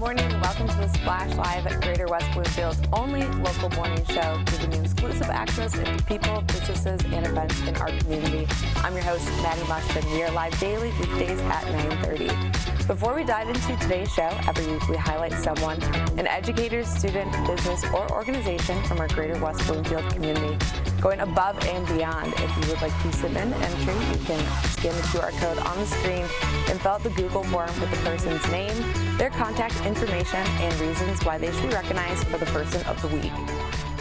morning and welcome to the Splash Live at Greater West Bloomfield's only local morning show, giving you exclusive access into people, businesses, and events in our community. I'm your host, Maddie Mushton. We are live daily, weekdays at 9:30. Before we dive into today's show, every week we highlight someone, an educator, student, business, or organization from our Greater West Bloomfield community, going above and beyond. If you would like to submit an entry, you can scan the QR code on the screen and fill out the Google form with the person's name, their contact information, and reasons why they should be recognized for the person of the week.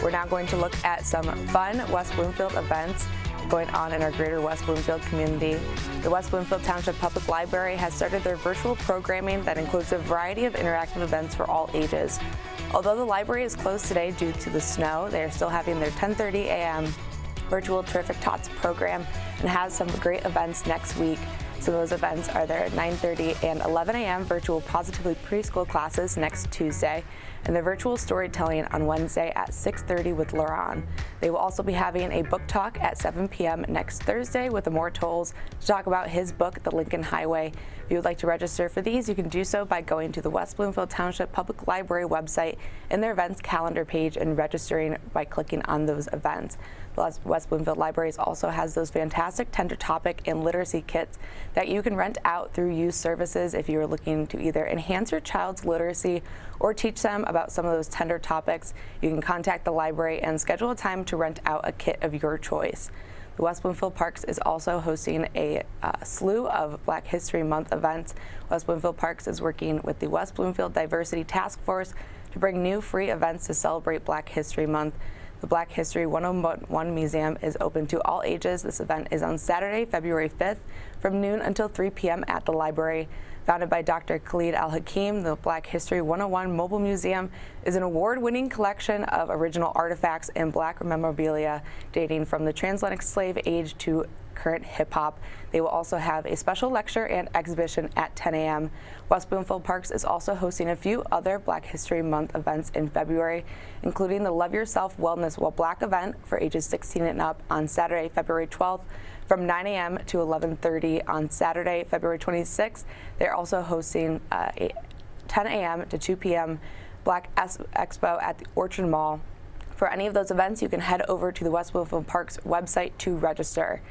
We're now going to look at some fun West Bloomfield events going on in our Greater West Bloomfield community. The West Bloomfield Township Public Library has started their virtual programming that includes a variety of interactive events for all ages. Although the library is closed today due to the snow, they are still having their 10:30 a.m. virtual Terrific Tots program and has some great events next week. Some of those events are their 9:30 and 11 a.m. virtual Positively Preschool classes next Tuesday, and their virtual storytelling on Wednesday at 6:30 with Lauren. They will also be having a book talk at 7 p.m. next Thursday with Amor Tolles to talk about his book, The Lincoln Highway. If you would like to register for these, you can do so by going to the West Bloomfield Township Public Library website in their events calendar page and registering by clicking on those events. The West Bloomfield Libraries also has those fantastic tender topic and literacy kits that you can rent out through youth services if you are looking to either enhance your child's literacy or teach them about some of those tender topics. You can contact the library and schedule a time to rent out a kit of your choice. The West Bloomfield Parks is also hosting a slew of Black History Month events. West Bloomfield Parks is working with the West Bloomfield Diversity Task Force to bring new free events to celebrate Black History Month. The Black History 101 Museum is open to all ages. This event is on Saturday, February 5th from noon until 3 p.m. at the library. Founded by Dr. Khalid Al-Hakim, the Black History 101 Mobile Museum is an award-winning collection of original artifacts and Black memorabilia dating from the transatlantic slave age to current hip-hop. They will also have a special lecture and exhibition at 10 a.m. West Bloomfield Parks is also hosting a few other Black History Month events in February, including the Love Yourself Wellness While Black event for ages 16 and up on Saturday, February 12th from 9 a.m. to 11:30 on Saturday, February 26th. They're also hosting a 10 a.m. to 2 p.m. Black Expo at the Orchard Mall. For any of those events, you can head over to the West Bloomfield Parks website to register.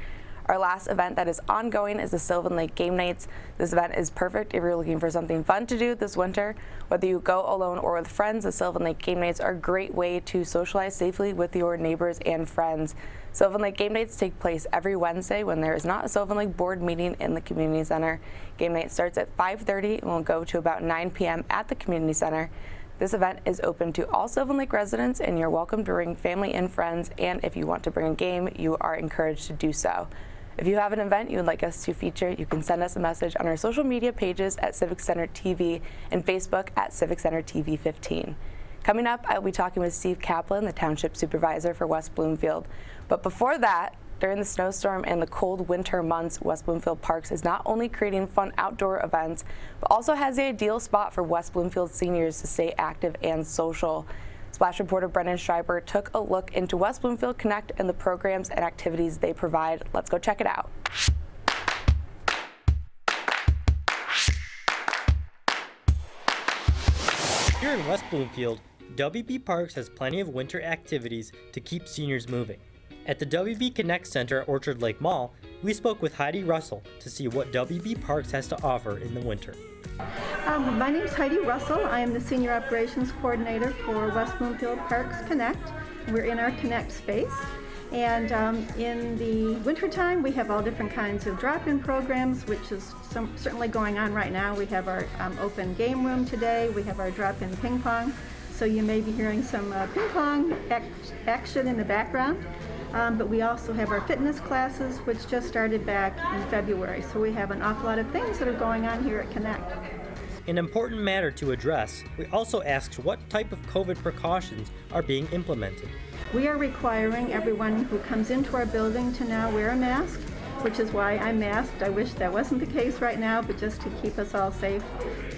Our last event that is ongoing is the Sylvan Lake Game Nights. This event is perfect if you're looking for something fun to do this winter. Whether you go alone or with friends, the Sylvan Lake Game Nights are a great way to socialize safely with your neighbors and friends. Sylvan Lake Game Nights take place every Wednesday when there is not a Sylvan Lake board meeting in the community center. Game Night starts at 5:30 and will go to about 9 p.m. at the community center. This event is open to all Sylvan Lake residents, and you're welcome to bring family and friends, and if you want to bring a game, you are encouraged to do so. If you have an event you would like us to feature, you can send us a message on our social media pages at Civic Center TV and Facebook at Civic Center TV 15. Coming up, I'll be talking with Steve Kaplan, the Township Supervisor for West Bloomfield. But before that, during the snowstorm and the cold winter months, West Bloomfield Parks is not only creating fun outdoor events, but also has the ideal spot for West Bloomfield seniors to stay active and social. Splash reporter Brendan Schreiber took a look into West Bloomfield Connect and the programs and activities they provide. Let's go check it out. Here in West Bloomfield, WB Parks has plenty of winter activities to keep seniors moving. At the WB Connect Center at Orchard Lake Mall, we spoke with Heidi Russell to see what WB Parks has to offer in the winter. My name is Heidi Russell. I am the Senior Operations Coordinator for West Bloomfield Parks Connect. We're in our Connect space. And in the wintertime, we have all different kinds of drop-in programs, which is certainly going on right now. We have our open game room today. We have our drop-in ping pong. So you may be hearing some ping pong action in the background. But we also have our fitness classes, which just started back in February. So we have an awful lot of things that are going on here at Connect. An important matter to address, we also asked what type of COVID precautions are being implemented. We are requiring everyone who comes into our building to now wear a mask, which is why I'm masked. I wish that wasn't the case right now, but just to keep us all safe.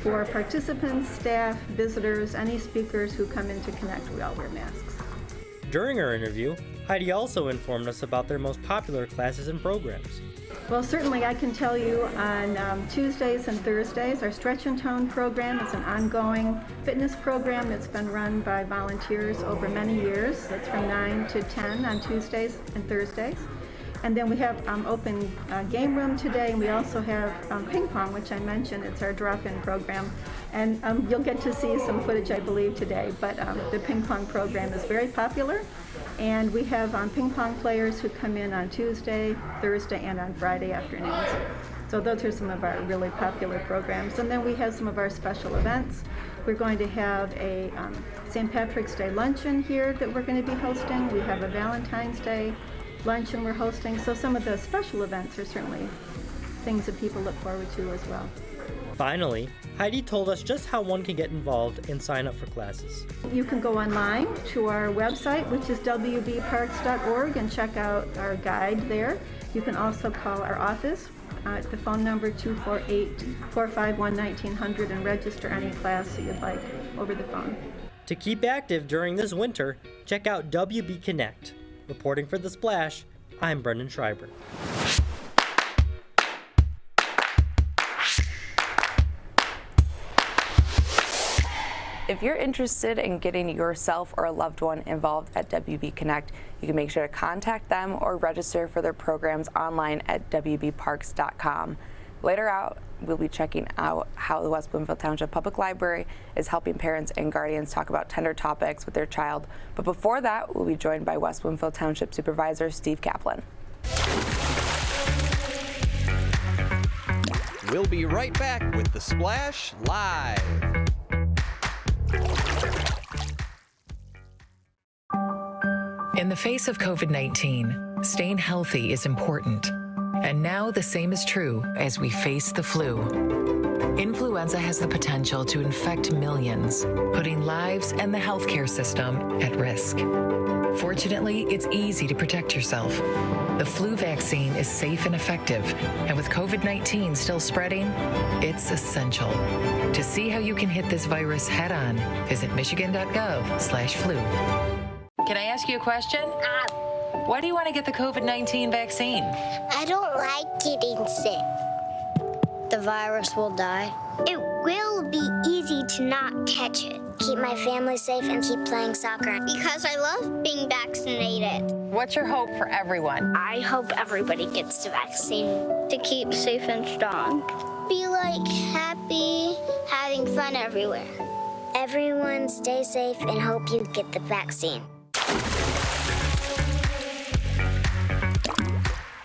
For participants, staff, visitors, any speakers who come into Connect, we all wear masks. During our interview, Heidi also informed us about their most popular classes and programs. Well, certainly I can tell you on Tuesdays and Thursdays, our Stretch and Tone program is an ongoing fitness program that's been run by volunteers over many years. That's from 9 to 10 on Tuesdays and Thursdays. And then we have open game room today, and we also have ping pong, which I mentioned. It's our drop-in program. And you'll get to see some footage, I believe, today. But the ping pong program is very popular. And we have ping pong players who come in on Tuesday, Thursday, and on Friday afternoons. So those are some of our really popular programs. And then we have some of our special events. We're going to have a St. Patrick's Day luncheon here that we're going to be hosting. We have a Valentine's Day luncheon we're hosting. So some of the special events are certainly things that people look forward to as well. Finally, Heidi told us just how one can get involved and sign up for classes. You can go online to our website, which is wbparks.org, and check out our guide there. You can also call our office at the phone number 248-451-1900 and register any class that you'd like over the phone. To keep active during this winter, check out WB Connect. Reporting for The Splash, I'm Brendan Schreiber. If you're interested in getting yourself or a loved one involved at WB Connect, you can make sure to contact them or register for their programs online at wbparks.com. Later out, we'll be checking out how the West Bloomfield Township Public Library is helping parents and guardians talk about tender topics with their child. But before that, we'll be joined by West Bloomfield Township Supervisor Steve Kaplan. We'll be right back with The Splash Live. In the face of COVID-19, staying healthy is important. And now the same is true as we face the flu. Influenza has the potential to infect millions, putting lives and the healthcare system at risk. Fortunately, it's easy to protect yourself. The flu vaccine is safe and effective, and with COVID-19 still spreading, it's essential. To see how you can hit this virus head-on, visit michigan.gov/flu. Can I ask you a question? Why do you want to get the COVID-19 vaccine? I don't like getting sick. The virus will die. It will be easy to not catch it. Keep my family safe and keep playing soccer. Because I love being vaccinated. What's your hope for everyone? I hope everybody gets the vaccine to keep safe and strong. Be like happy, having fun everywhere. Everyone stay safe and hope you get the vaccine.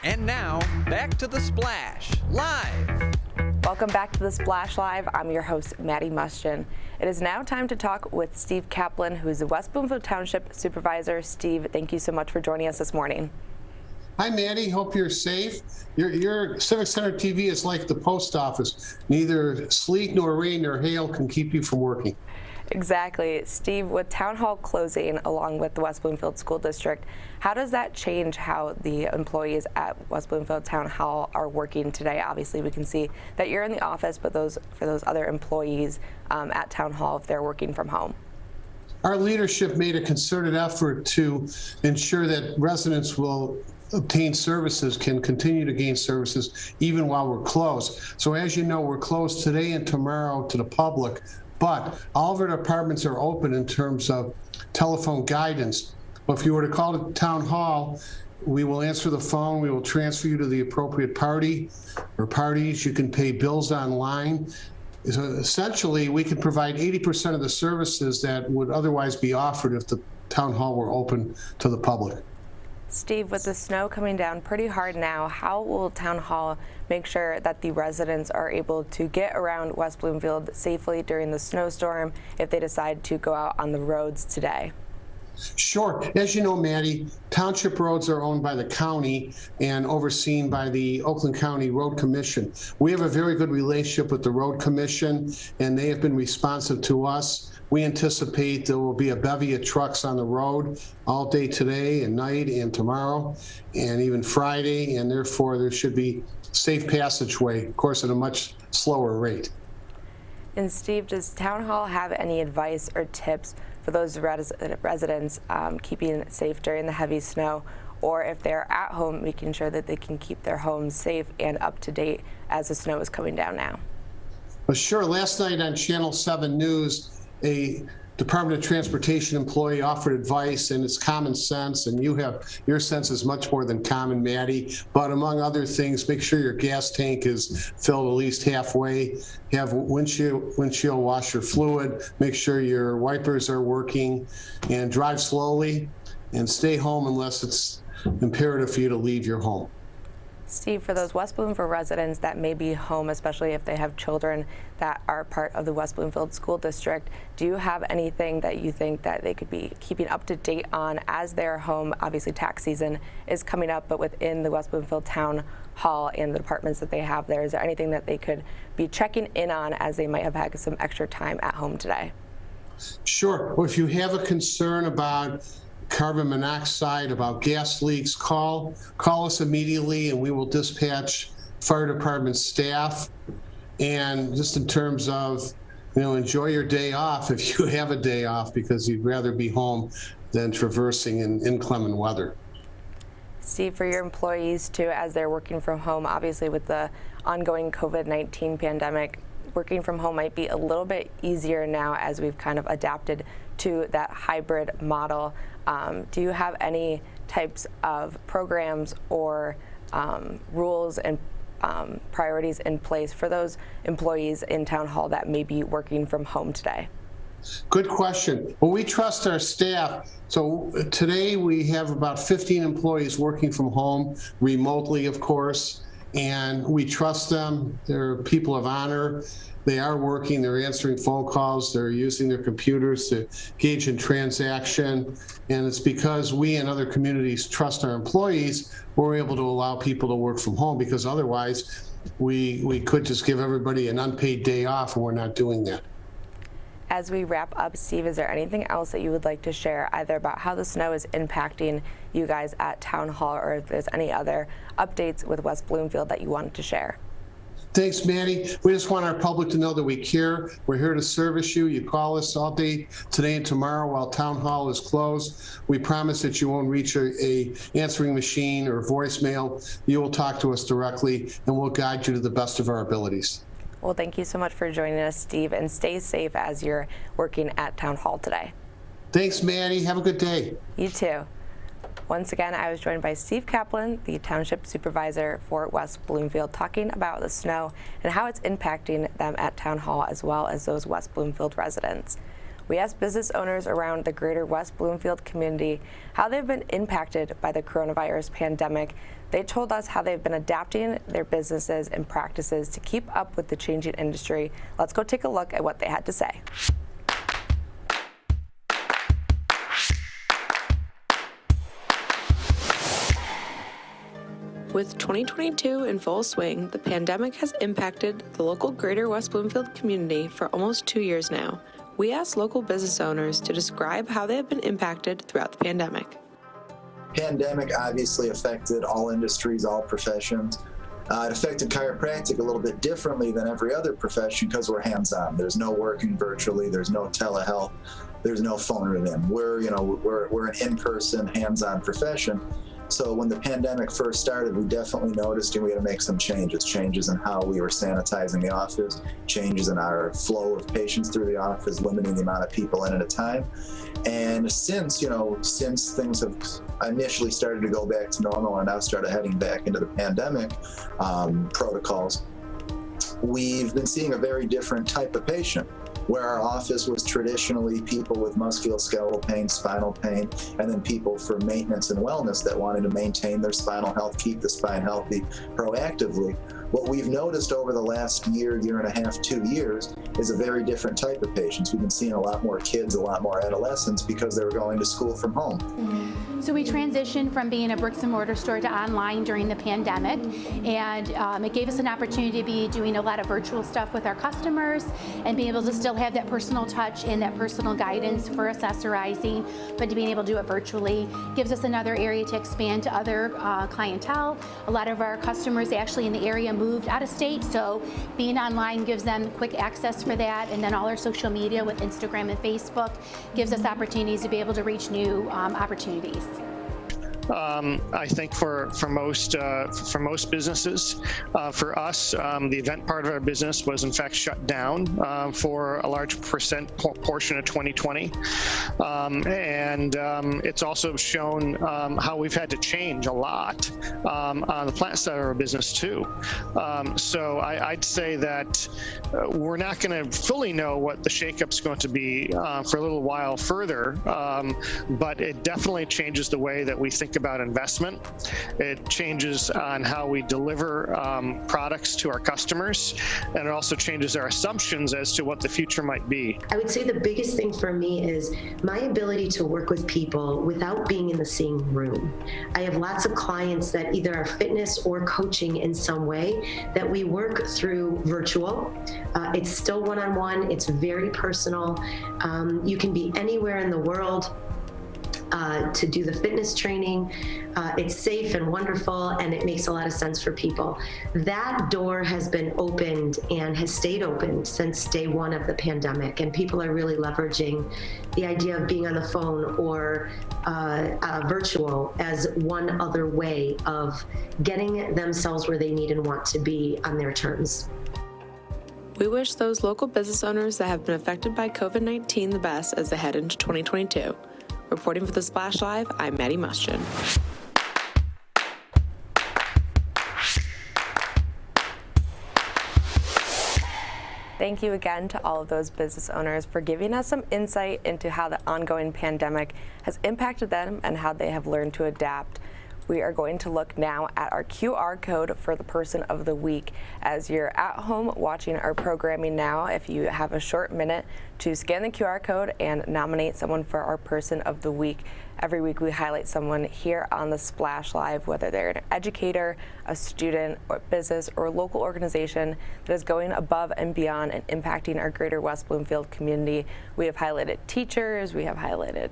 And now, back to The Splash Live. Welcome back to The Splash Live. I'm your host, Maddie Mustian. It is now time to talk with Steve Kaplan, who is the West Bloomfield Township Supervisor. Steve, thank you so much for joining us this morning. Hi, Maddie. Hope you're safe. Your Civic Center TV is like the post office. Neither sleet nor rain nor hail can keep you from working. Exactly. Steve, with Town Hall closing along with the West Bloomfield School District, how does that change how the employees at West Bloomfield Town Hall are working today? Obviously, we can see that you're in the office, but for those other employees at Town Hall, if they're working from home. Our leadership made a concerted effort to ensure that residents will obtain services, can continue to gain services even while we're closed. So as you know, we're closed today and tomorrow to the public, but all of our departments are open in terms of telephone guidance. Well, if you were to call the town hall, we will answer the phone, we will transfer you to the appropriate party or parties. You can pay bills online. So essentially, we can provide 80% of the services that would otherwise be offered if the town hall were open to the public. Steve, with the snow coming down pretty hard now, how will Town Hall make sure that the residents are able to get around West Bloomfield safely during the snowstorm if they decide to go out on the roads today? Sure. As you know, Maddie, township roads are owned by the county and overseen by the Oakland County Road Commission. We have a very good relationship with the Road Commission, and they have been responsive to us. We anticipate there will be a bevy of trucks on the road all day today and night and tomorrow and even Friday, and therefore there should be safe passageway, of course, at a much slower rate. And Steve, does Town Hall have any advice or tips for those residents keeping safe during the heavy snow or if they're at home, making sure that they can keep their homes safe and up to date as the snow is coming down now. Well, sure. Last night on Channel 7 News, a Department of Transportation employee offered advice, and it's common sense, and your sense is much more than common, Maddie. But among other things, make sure your gas tank is filled at least halfway. Have windshield washer fluid. Make sure your wipers are working, and drive slowly, and stay home unless it's imperative for you to leave your home. Steve, for those West Bloomfield residents that may be home, especially if they have children that are part of the West Bloomfield School District, do you have anything that you think that they could be keeping up to date on as they're home? Obviously, tax season is coming up, but within the West Bloomfield Town Hall and the departments that they have there, is there anything that they could be checking in on as they might have had some extra time at home today? Sure. Well, if you have a concern about carbon monoxide, about gas leaks, call us immediately, and we will dispatch fire department staff. And just in terms of, enjoy your day off if you have a day off, because you'd rather be home than traversing in inclement weather. Steve, for your employees too, as they're working from home, obviously with the ongoing COVID-19 pandemic, working from home might be a little bit easier now as we've kind of adapted to that hybrid model. Do you have any types of programs or rules and priorities in place for those employees in Town Hall that may be working from home today? Good question. Well, we trust our staff. So today we have about 15 employees working from home, remotely, of course, and we trust them. They're people of honor. They are working, they're answering phone calls, they're using their computers to engage in transaction. And it's because we and other communities trust our employees, we're able to allow people to work from home, because otherwise we could just give everybody an unpaid day off, and we're not doing that. As we wrap up, Steve, is there anything else that you would like to share, either about how the snow is impacting you guys at Town Hall, or if there's any other updates with West Bloomfield that you wanted to share? Thanks, Maddie. We just want our public to know that we care. We're here to service you. You call us all day today and tomorrow while Town Hall is closed. We promise that you won't reach a answering machine or voicemail. You will talk to us directly, and we'll guide you to the best of our abilities. Well, thank you so much for joining us, Steve, and stay safe as you're working at Town Hall today. Thanks, Maddie. Have a good day. You too. Once again, I was joined by Steve Kaplan, the Township Supervisor for West Bloomfield, talking about the snow and how it's impacting them at Town Hall, as well as those West Bloomfield residents. We asked business owners around the greater West Bloomfield community how they've been impacted by the coronavirus pandemic. They told us how they've been adapting their businesses and practices to keep up with the changing industry. Let's go take a look at what they had to say. With 2022 in full swing, the pandemic has impacted the local greater West Bloomfield community for almost 2 years now. We asked local business owners to describe how they have been impacted throughout the pandemic. Pandemic obviously affected all industries, all professions. It affected chiropractic a little bit differently than every other profession because we're hands-on. There's no working virtually. There's no telehealth. There's no phone it in. We're an in-person, hands-on profession. So when the pandemic first started, we definitely noticed and we had to make some changes in how we were sanitizing the office, changes in our flow of patients through the office, limiting the amount of people in at a time. And since things have initially started to go back to normal and now started heading back into the pandemic protocols, we've been seeing a very different type of patient. Where our office was traditionally people with musculoskeletal pain, spinal pain, and then people for maintenance and wellness that wanted to maintain their spinal health, keep the spine healthy proactively. What we've noticed over the last year and a half, 2 years, is a very different type of patients. We've been seeing a lot more kids, a lot more adolescents because they were going to school from home. So we transitioned from being a bricks and mortar store to online during the pandemic, and it gave us an opportunity to be doing a lot of virtual stuff with our customers and being able to still have that personal touch and that personal guidance for accessorizing, but to being able to do it virtually gives us another area to expand to other clientele. A lot of our customers actually in the area moved out of state, so being online gives them quick access for that, and then all our social media with Instagram and Facebook gives us opportunities to be able to reach new opportunities. I think for most businesses. For us, the event part of our business was in fact shut down for a large portion of 2020, and it's also shown how we've had to change a lot on the plant side of our business too. So I'd say that we're not going to fully know what the shakeup's going to be for a little while further, but it definitely changes the way that we think about investment. It changes on how we deliver products to our customers, and it also changes our assumptions as to what the future might be. I would say the biggest thing for me is my ability to work with people without being in the same room. I have lots of clients that either are fitness or coaching in some way that we work through virtual. It's still one-on-one, it's very personal. You can be anywhere in the world to do the fitness training. It's safe and wonderful, and it makes a lot of sense for people. That door has been opened and has stayed open since day one of the pandemic, and people are really leveraging the idea of being on the phone or virtual as one other way of getting themselves where they need and want to be on their terms. We wish those local business owners that have been affected by COVID-19 the best as they head into 2022. Reporting for The Splash Live, I'm Maddie Mustian. Thank you again to all of those business owners for giving us some insight into how the ongoing pandemic has impacted them and how they have learned to adapt. We are going to look now at our QR code for the Person of the Week. As you're at home watching our programming now, if you have a short minute to scan the QR code and nominate someone for our Person of the Week. Every week we highlight someone here on the Splash Live, whether they're an educator, a student, or business, or local organization that is going above and beyond and impacting our greater West Bloomfield community. We have highlighted teachers, we have highlighted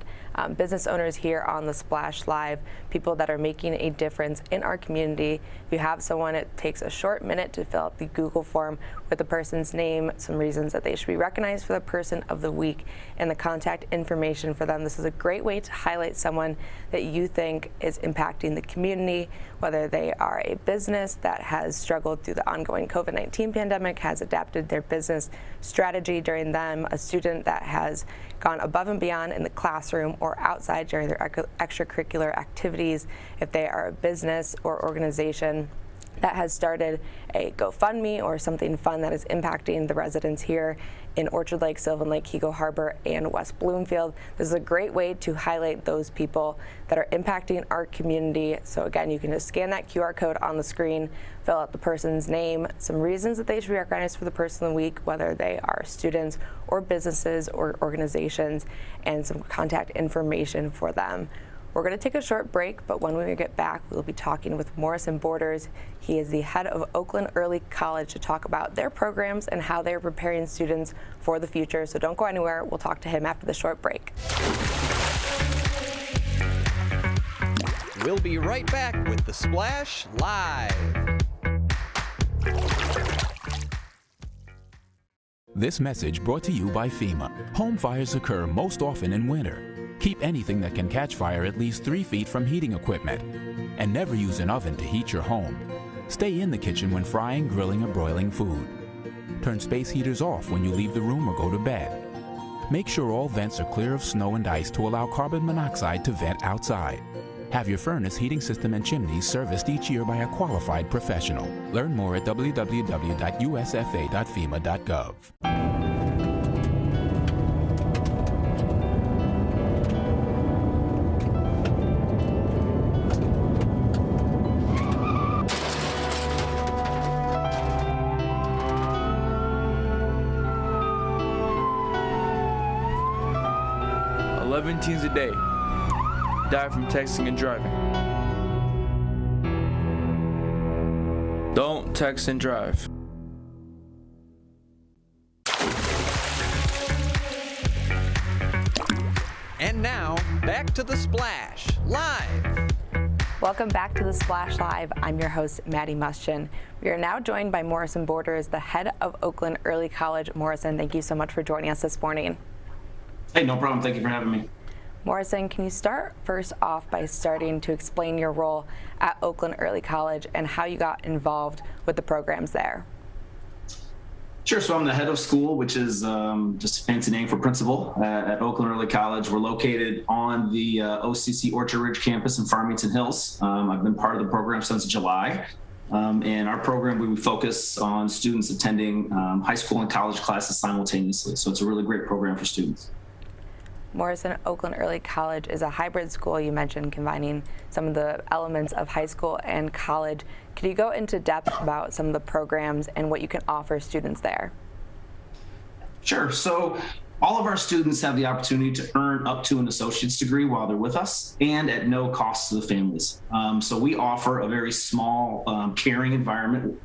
business owners here on the Splash Live, people that are making a difference in our community. If you have someone, it takes a short minute to fill out the Google form with the person's name, some reasons that they should be recognized for the Person of the Week, and the contact information for them. This is a great way to highlight someone that you think is impacting the community, whether they are a business that has struggled through the ongoing COVID-19 pandemic, has adapted their business strategy during them, a student that has gone above and beyond in the classroom or outside during their extracurricular activities, if they are a business or organization that has started a GoFundMe or something fun that is impacting the residents here in Orchard Lake, Sylvan Lake, Hego Harbor, and West Bloomfield. This is a great way to highlight those people that are impacting our community. So again, you can just scan that QR code on the screen, fill out the person's name, some reasons that they should be recognized for the Person of the Week, whether they are students or businesses or organizations, and some contact information for them. We're going to take a short break, but when we get back, we'll be talking with Morrison Borders. He is the head of Oakland Early College to talk about their programs and how they're preparing students for the future. So don't go anywhere. We'll talk to him after the short break. We'll be right back with The Splash Live. This message brought to you by FEMA. Home fires occur most often in winter. Keep anything that can catch fire at least 3 feet from heating equipment. And never use an oven to heat your home. Stay in the kitchen when frying, grilling, or broiling food. Turn space heaters off when you leave the room or go to bed. Make sure all vents are clear of snow and ice to allow carbon monoxide to vent outside. Have your furnace, heating system, and chimneys serviced each year by a qualified professional. Learn more at www.usfa.fema.gov. Teens a day die from texting and driving. Don't text and drive. And now, back to The Splash Live. Welcome back to The Splash Live. I'm your host, Maddie Mustian. We are now joined by Morrison Borders, the head of Oakland Early College. Morrison, thank you so much for joining us this morning. Hey, no problem. Thank you for having me. Morrison, can you start first off by starting to explain your role at Oakland Early College and how you got involved with the programs there? Sure. So I'm the head of school, which is just a fancy name for principal at Oakland Early College. We're located on the OCC Orchard Ridge campus in Farmington Hills. I've been part of the program since July. And our program, we focus on students attending high school and college classes simultaneously. So it's a really great program for students. Morrison, Oakland Early College is a hybrid school, you mentioned, combining some of the elements of high school and college. Could you go into depth about some of the programs and what you can offer students there? Sure. So all of our students have the opportunity to earn up to an associate's degree while they're with us and at no cost to the families. So we offer a very small, caring environment.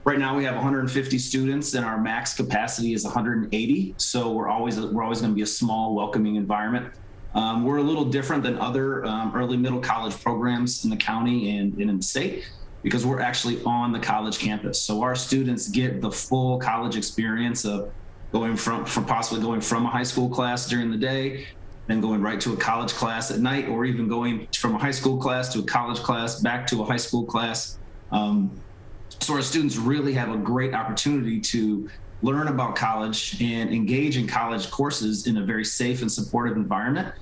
Right now we have 150 students and our max capacity is 180. So we're always going to be a small, welcoming environment. We're a little different than other early middle college programs in the county and in the state because we're actually on the college campus. So our students get the full college experience of possibly going from a high school class during the day, then going right to a college class at night, or even going from a high school class to a college class, back to a high school class. So our students really have a great opportunity to learn about college and engage in college courses in a very safe and supportive environment.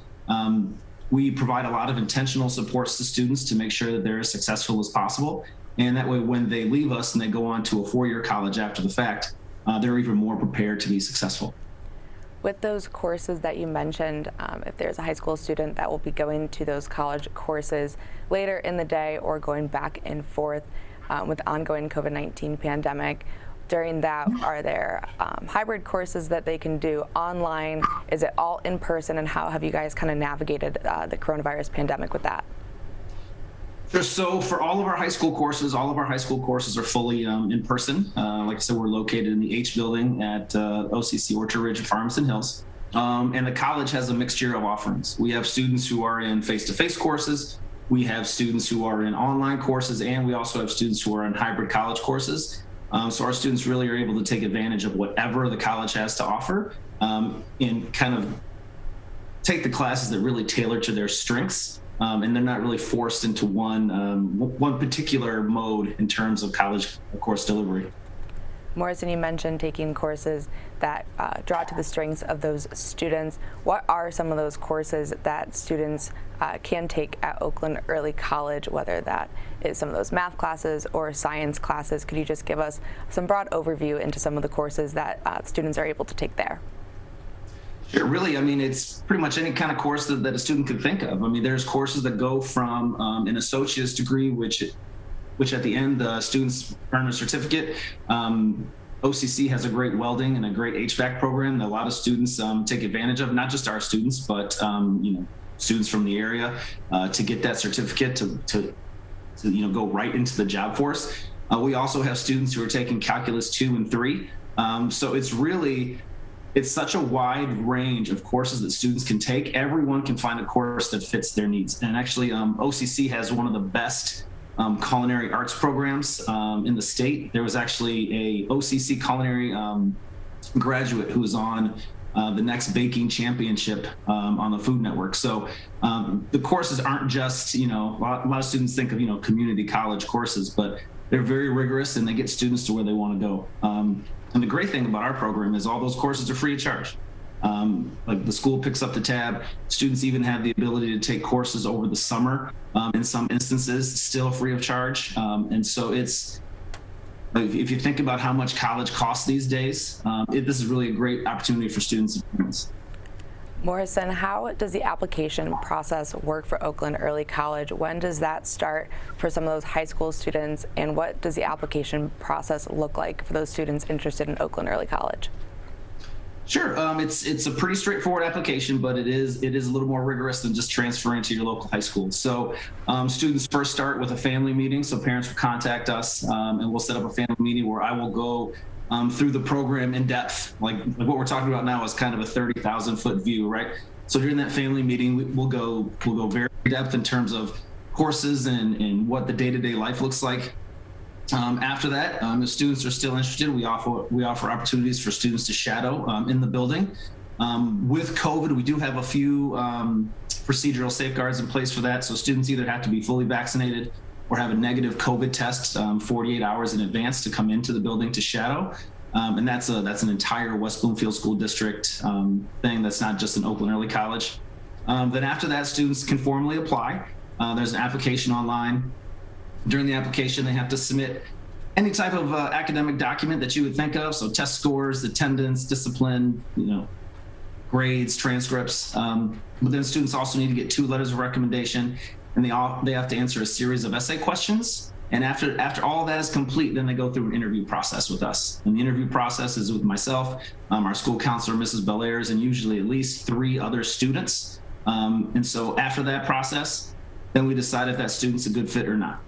We provide a lot of intentional supports to students to make sure that they're as successful as possible. And that way, when they leave us and they go on to a four-year college after the fact, they're even more prepared to be successful. With those courses that you mentioned, if there's a high school student that will be going to those college courses later in the day or going back and forth with the ongoing COVID-19 pandemic, during that, are there hybrid courses that they can do online? Is it all in person? And how have you guys kind of navigated the coronavirus pandemic with that? Sure. So for all of our high school courses are fully in person. Like I said, we're located in the H building at OCC Orchard Ridge and Farmington Hills. And the college has a mixture of offerings. We have students who are in face-to-face courses. We have students who are in online courses, and we also have students who are in hybrid college courses. So our students really are able to take advantage of whatever the college has to offer and kind of take the classes that really tailor to their strengths. And they're not really forced into one particular mode in terms of college course delivery. Morrison, you mentioned taking courses that draw to the strengths of those students. What are some of those courses that students can take at Oakland Early College, whether that is some of those math classes or science classes? Could you just give us some broad overview into some of the courses that students are able to take there? Sure, really, I mean, it's pretty much any kind of course that a student could think of. I mean, there's courses that go from an associate's degree, which at the end, students earn a certificate. OCC has a great welding and a great HVAC program that a lot of students take advantage of, not just our students, but students from the area to get that certificate to go right into the job force. We also have students who are taking Calculus 2 and 3. So it's such a wide range of courses that students can take. Everyone can find a course that fits their needs. And actually, OCC has one of the best culinary arts programs in the state. There was actually a OCC culinary graduate who was on the next baking championship on the Food Network. So the courses aren't just, a lot of students think of, community college courses, but they're very rigorous and they get students to where they want to go. And the great thing about our program is all those courses are free of charge. Like the school picks up the tab. Students even have the ability to take courses over the summer, in some instances, still free of charge. And so if you think about how much college costs these days, this is really a great opportunity for students and parents. Morrison, how does the application process work for Oakland Early College? When does that start for some of those high school students, and what does the application process look like for those students interested in Oakland Early College? Sure, it's a pretty straightforward application, but it is a little more rigorous than just transferring to your local high school. So students first start with a family meeting, so parents will contact us and we'll set up a family meeting where I will go through the program in depth. Like what we're talking about now is kind of a 30,000 foot view, right? So during that family meeting, we'll go very in depth in terms of courses and what the day-to-day life looks like. After that, if students are still interested, we offer opportunities for students to shadow in the building. With COVID, we do have a few procedural safeguards in place for that. So students either have to be fully vaccinated or have a negative COVID test 48 hours in advance to come into the building to shadow. And that's an entire West Bloomfield School District thing. That's not just an Oakland Early College. Then after that, students can formally apply. There's an application online. During the application, they have to submit any type of academic document that you would think of. So test scores, attendance, discipline, grades, transcripts. But then students also need to get 2 letters of recommendation, and they have to answer a series of essay questions. And after all that is complete, then they go through an interview process with us. And the interview process is with myself, our school counselor, Mrs. Bellairs, and usually at least 3 other students. And so after that process, then we decide if that student's a good fit or not.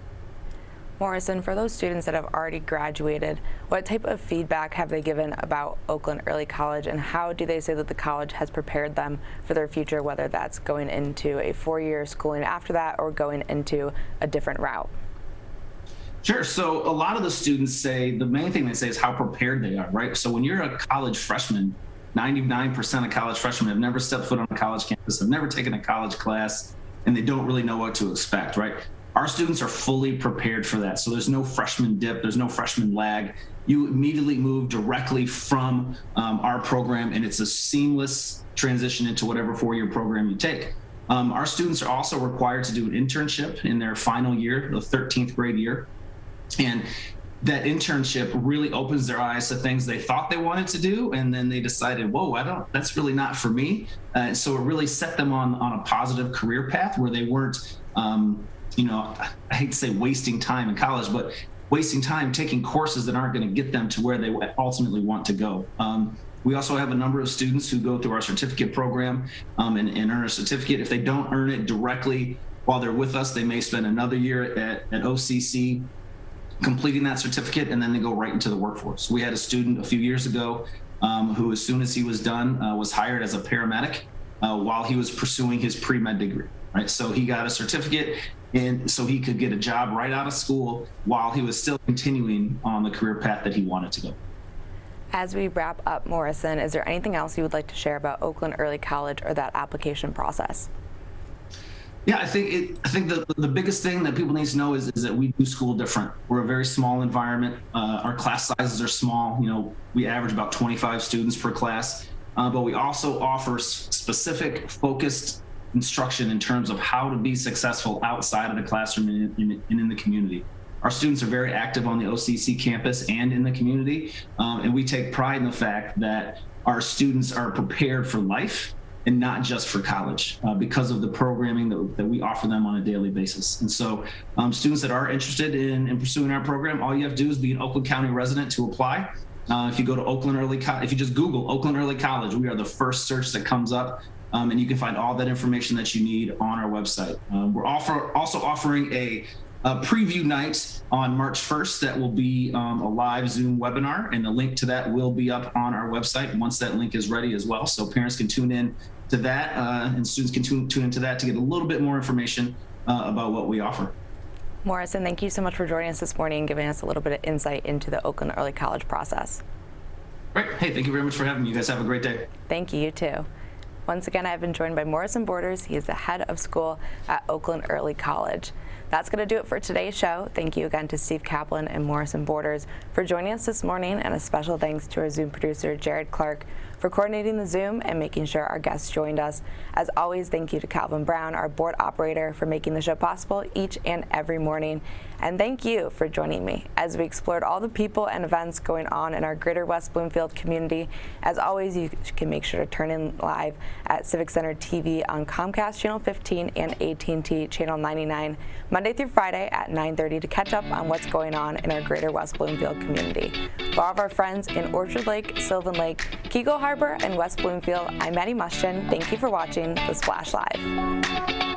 Morrison, for those students that have already graduated, what type of feedback have they given about Oakland Early College, and how do they say that the college has prepared them for their future, whether that's going into a 4-year schooling after that or going into a different route? Sure. So a lot of the students say, the main thing they say is how prepared they are, right? So when you're a college freshman, 99% of college freshmen have never stepped foot on a college campus, have never taken a college class, and they don't really know what to expect, right? Our students are fully prepared for that. So there's no freshman dip, there's no freshman lag. You immediately move directly from our program, and it's a seamless transition into whatever 4-year program you take. Our students are also required to do an internship in their final year, the 13th grade year. And that internship really opens their eyes to things they thought they wanted to do, and then they decided, whoa, that's really not for me. So it really set them on a positive career path where they weren't, I hate to say wasting time in college, but wasting time taking courses that aren't going to get them to where they ultimately want to go. We also have a number of students who go through our certificate program and earn a certificate. If they don't earn it directly while they're with us, they may spend another year at OCC completing that certificate, and then they go right into the workforce. We had a student a few years ago who, as soon as he was done, was hired as a paramedic while he was pursuing his pre-med degree, right? So he got a certificate, and so he could get a job right out of school while he was still continuing on the career path that he wanted to go. As we wrap up, Morrison, is there anything else you would like to share about Oakland Early College or that application process? Yeah, I think the biggest thing that people need to know is that we do school different. We're a very small environment. Our class sizes are small. We average about 25 students per class, but we also offer specific, focused instruction in terms of how to be successful outside of the classroom and in the community. Our students are very active on the OCC campus and in the community, and we take pride in the fact that our students are prepared for life and not just for college because of the programming that we offer them on a daily basis. And so students that are interested in pursuing our program, all you have to do is be an Oakland County resident to apply. If you go to Oakland Early College, if you just Google Oakland Early College, we are the first search that comes up, and you can find all that information that you need on our website. We're also offering a preview night on March 1st that will be a live Zoom webinar, and the link to that will be up on our website once that link is ready as well. So parents can tune in to that, and students can tune into that to get a little bit more information about what we offer. Morrison, thank you so much for joining us this morning and giving us a little bit of insight into the Oakland Early College process. Great. Hey, thank you very much for having me. You guys have a great day. Thank you, you too. Once again, I've been joined by Morrison Borders. He is the head of school at Oakland Early College. That's going to do it for today's show. Thank you again to Steve Kaplan and Morrison Borders for joining us this morning, and a special thanks to our Zoom producer, Jared Clark, for coordinating the Zoom and making sure our guests joined us. As always, thank you to Calvin Brown, our board operator, for making the show possible each and every morning. And thank you for joining me as we explored all the people and events going on in our greater West Bloomfield community. As always, you can make sure to turn in live at Civic Center TV on Comcast Channel 15 and AT&T Channel 99, Monday through Friday at 9:30 to catch up on what's going on in our greater West Bloomfield community. For all of our friends in Orchard Lake, Sylvan Lake, Keego Harbor, and West Bloomfield, I'm Maddie Muschin. Thank you for watching The Splash Live.